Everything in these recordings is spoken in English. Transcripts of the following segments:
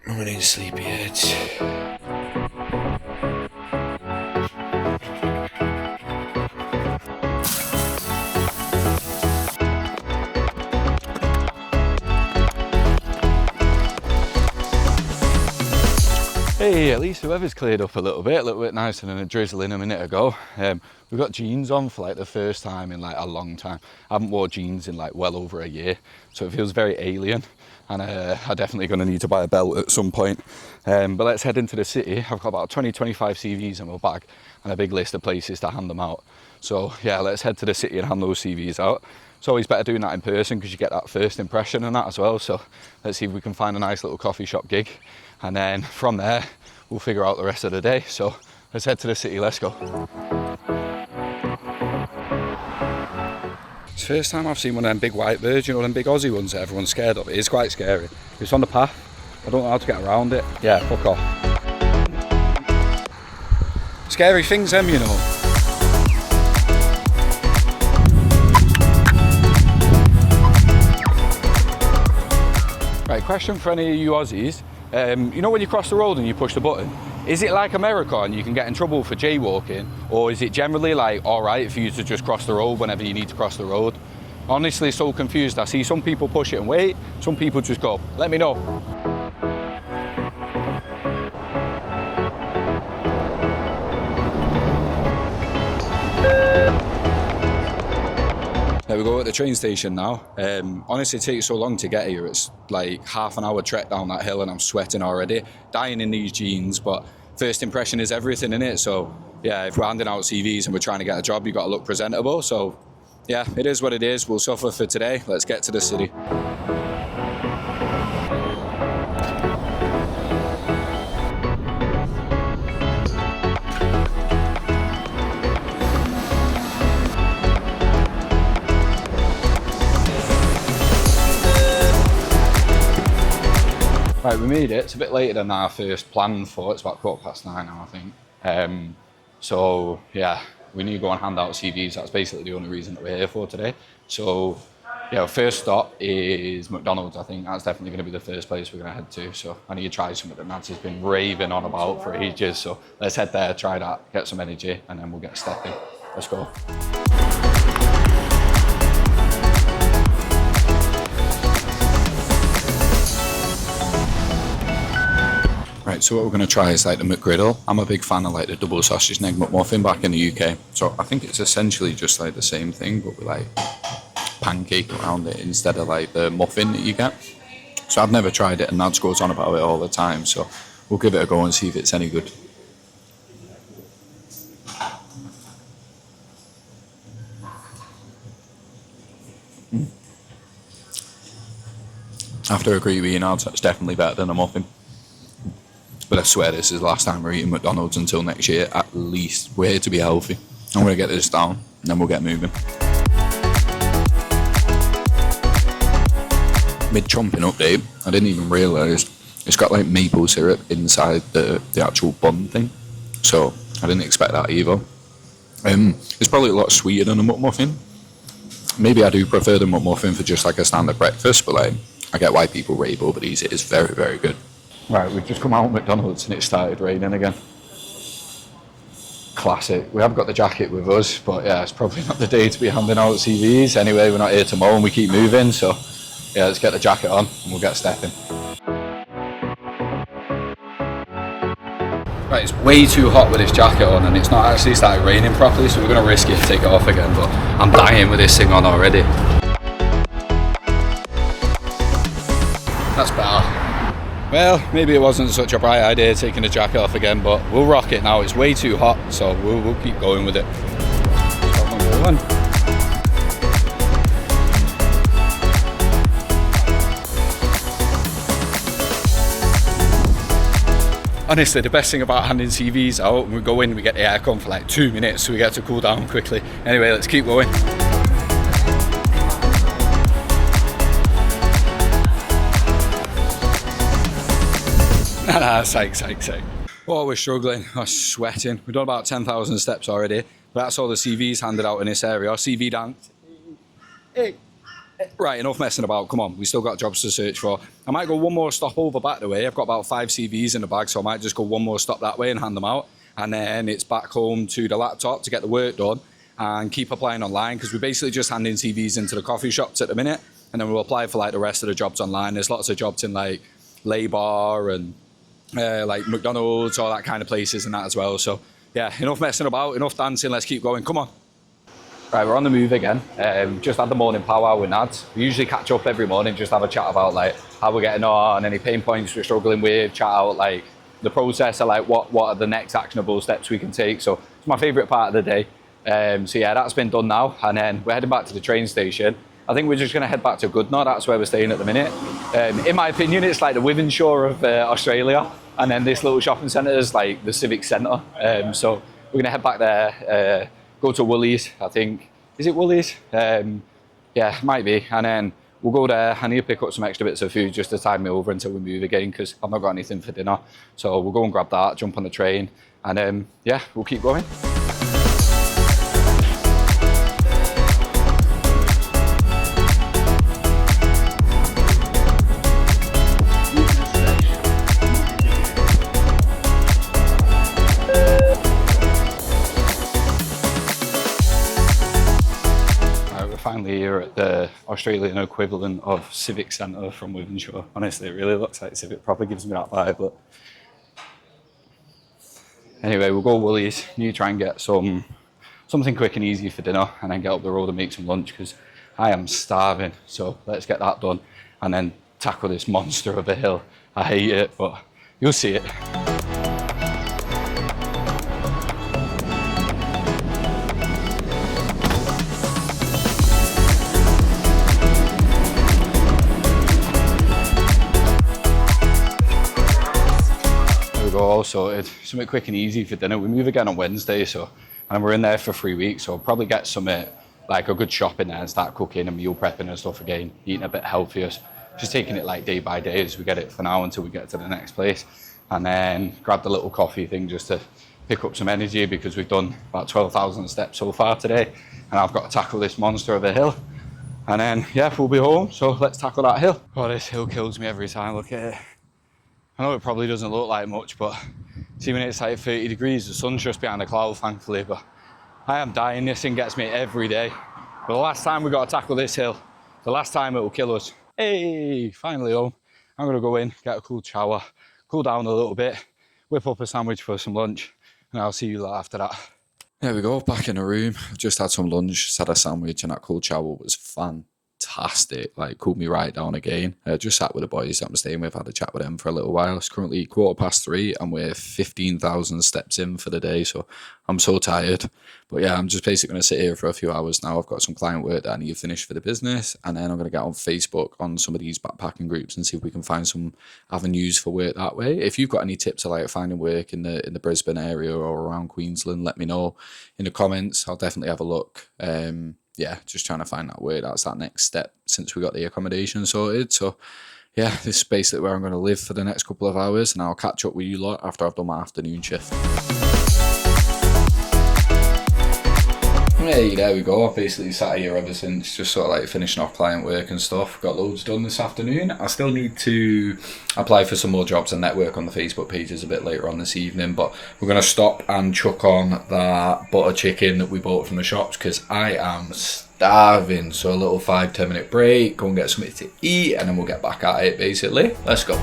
Morning, sleepyheads. Hey, at least the weather's cleared up a little bit nicer than a drizzling a minute ago. We've got jeans on for like the first time in like a long time. I haven't worn jeans in like well over a year, so it feels very alien. And I'm definitely going to need to buy a belt at some point. But let's head into the city. I've got about 20-25 CVs in my bag and a big list of places to hand them out. So yeah, let's head to the city and hand those CVs out. It's always better doing that in person because you get that first impression and that as well. So let's see if we can find a nice little coffee shop gig. And then from there, we'll figure out the rest of the day. So let's head to the city, let's go. It's the first time I've seen one of them big white birds, you know, them big Aussie ones that everyone's scared of. It is quite scary. It's on the path. I don't know how to get around it. Yeah, fuck off. Scary things, them, you know. Right, question for any of you Aussies. You know when you cross the road and you push the button, is it like America and you can get in trouble for jaywalking, or is it generally like alright for you to just cross the road whenever you need to cross the road? Honestly, so confused. I see some people push it and wait, some people just go. Let me know. There we go at the train station now. Honestly, it takes so long to get here. It's like half an hour trek down that hill and I'm sweating already. Dying in these jeans, but first impression is everything in it. So yeah, if we're handing out CVs and we're trying to get a job, you've got to look presentable. So yeah, it is what it is. We'll suffer for today. Let's get to the city. Right, we made it. It's a bit later than our first plan for. It's about 9:15 now, I think. So yeah, we need to go and hand out CVs. That's basically the only reason that we're here for today. So yeah, our first stop is McDonald's. I think that's definitely going to be the first place we're going to head to. So I need to try something that Nancy's been raving on about for ages. So let's head there, try that, get some energy, and then we'll get stepping. Let's go. Right, so what we're going to try is like the McGriddle. I'm a big fan of like the double sausage and egg McMuffin back in the UK. So I think it's essentially just like the same thing, but with like pancake around it instead of like the muffin that you get. So I've never tried it and Nads goes on about it all the time. So we'll give it a go and see if it's any good. I have to agree with you, Nads, that's definitely better than a muffin. But I swear this is the last time we're eating McDonald's until next year, at least. We're here to be healthy. I'm going to get this down, and then we'll get moving. Mid-chomping update, I didn't even realise it's got like maple syrup inside the actual bun thing. So I didn't expect that either. It's probably a lot sweeter than a McMuffin. Maybe I do prefer the McMuffin for just like a standard breakfast, but like I get why people rave over these. It is very, very good. Right, we've just come out of McDonald's and it started raining again. Classic. We have got the jacket with us, but yeah, it's probably not the day to be handing out CVs. Anyway, we're not here tomorrow and we keep moving, so yeah, let's get the jacket on and we'll get stepping. Right, it's way too hot with this jacket on and it's not actually started raining properly, so we're going to risk it and take it off again, but I'm dying with this thing on already. That's better. Well, maybe it wasn't such a bright idea taking the jacket off again, but we'll rock it now. It's way too hot, so we'll keep going with it. Honestly, the best thing about handing CVs out, when we go in, we get the aircon for like 2 minutes, so we get to cool down quickly. Anyway, let's keep going. Psych. Oh, we're struggling. We're sweating. We've done about 10,000 steps already, but that's all the CVs handed out in this area. CV dance. Hey. Right, enough messing about. Come on, we still got jobs to search for. I might go one more stop over back the way. I've got about 5 CVs in the bag, so I might just go one more stop that way and hand them out. And then it's back home to the laptop to get the work done and keep applying online, because we're basically just handing CVs into the coffee shops at the minute, and then we'll apply for like the rest of the jobs online. There's lots of jobs in like Labour and like McDonald's, all that kind of places and that as well. So yeah, enough messing about, enough dancing, let's keep going, come on. Right, we're on the move again. Just had the morning powwow with Nads. We usually catch up every morning, just have a chat about like how we're getting on, any pain points we're struggling with, chat out like the process of like what are the next actionable steps we can take. So it's my favourite part of the day. So yeah, that's been done now, and then we're heading back to the train station. I think we're just going to head back to Goodnow. That's where we're staying at the minute. In my opinion, it's like the Wythenshawe of Australia, and then this little shopping centre is like the civic centre. So we're going to head back there. Go to Woolies, I think. Is it Woolies? Yeah, might be. And then we'll go there. I need to pick up some extra bits of food just to tide me over until we move again, because I've not got anything for dinner. So we'll go and grab that, jump on the train, and yeah, we'll keep going. Finally here at the Australian equivalent of Civic Centre from Wythenshawe. Honestly, it really looks like Civic, probably gives me that vibe. But anyway, we'll go Woolies. Need to try and get something quick and easy for dinner, and then get up the road and make some lunch, because I am starving. So let's get that done and then tackle this monster of a hill. I hate it, but you'll see it. All sorted, something quick and easy for dinner. We move again on Wednesday, and we're in there for 3 weeks, so I'll probably get some like a good shop in there and start cooking and meal prepping and stuff again, eating a bit healthier, just taking it like day by day as we get it for now until we get to the next place. And then grab the little coffee thing just to pick up some energy, because we've done about 12,000 steps so far today, and I've got to tackle this monster of a hill. And then yeah, we'll be home, so let's tackle that hill. Oh, this hill kills me every time I look at it. I know it probably doesn't look like much, but see, when it's like 30 degrees, the sun's just behind the cloud, thankfully, but I am dying. This thing gets me every day. But the last time we got to tackle this hill, the last time it will kill us. Hey, finally home. I'm gonna go in, get a cool shower, cool down a little bit, whip up a sandwich for some lunch, and I'll see you lot after that. There we go, back in the room. I've just had some lunch, just had a sandwich, and that cool shower was fantastic. Like, cooled me right down again. Just sat with the boys that I'm staying with, had a chat with them for a little while. It's currently 3:15 and we're 15,000 steps in for the day, so I'm so tired. But yeah, I'm just basically going to sit here for a few hours now. I've got some client work that I need to finish for the business, and then I'm going to get on Facebook on some of these backpacking groups and see if we can find some avenues for work that way. If you've got any tips of like finding work in the Brisbane area or around Queensland, let me know in the comments. I'll definitely have a look. Yeah, just trying to find that way. That's that next step since we got the accommodation sorted. So yeah, this is basically where I'm going to live for the next couple of hours, and I'll catch up with you lot after I've done my afternoon shift. Hey, there we go. I've basically sat here ever since, just sort of like finishing off client work and stuff. Got loads done this afternoon. I still need to apply for some more jobs and network on the Facebook pages a bit later on this evening, but we're going to stop and chuck on that butter chicken that we bought from the shops, because I am starving. So a little 5-10 minute break, go and get something to eat, and then we'll get back at it basically. Let's go.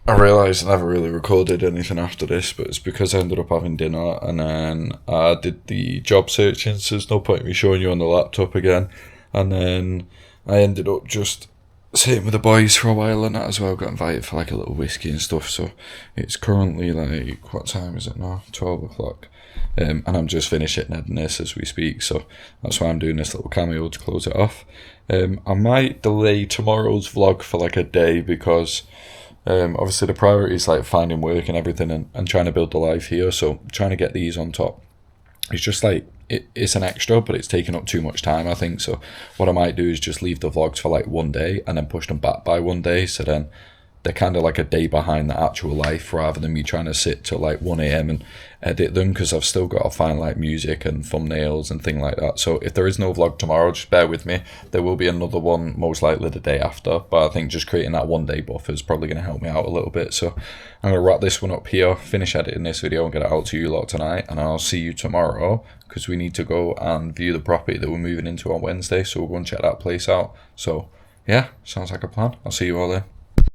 I realised I never really recorded anything after this, but it's because I ended up having dinner and then I did the job searching, so there's no point in me showing you on the laptop again. And then I ended up just sitting with the boys for a while and that as well. Got invited for like a little whiskey and stuff, so it's currently like, what time is it now? 12 o'clock. And I'm just finishing editing this as we speak, so that's why I'm doing this little cameo to close it off. I might delay tomorrow's vlog for like a day because obviously the priority is like finding work and everything and trying to build the life here, so trying to get these on top. It's just like it's an extra, but it's taking up too much time, I think. So what I might do is just leave the vlogs for like one day and then push them back by one day, so then they're kind of like a day behind the actual life, rather than me trying to sit till like 1 a.m. and edit them, because I've still got to find like music and thumbnails and things like that. So if there is no vlog tomorrow, just bear with me. There will be another one most likely the day after, but I think just creating that 1 day buffer is probably going to help me out a little bit. So I'm going to wrap this one up here, finish editing this video and get it out to you lot tonight, and I'll see you tomorrow, because we need to go and view the property that we're moving into on Wednesday, so we'll go and check that place out. So yeah, sounds like a plan. I'll see you all there.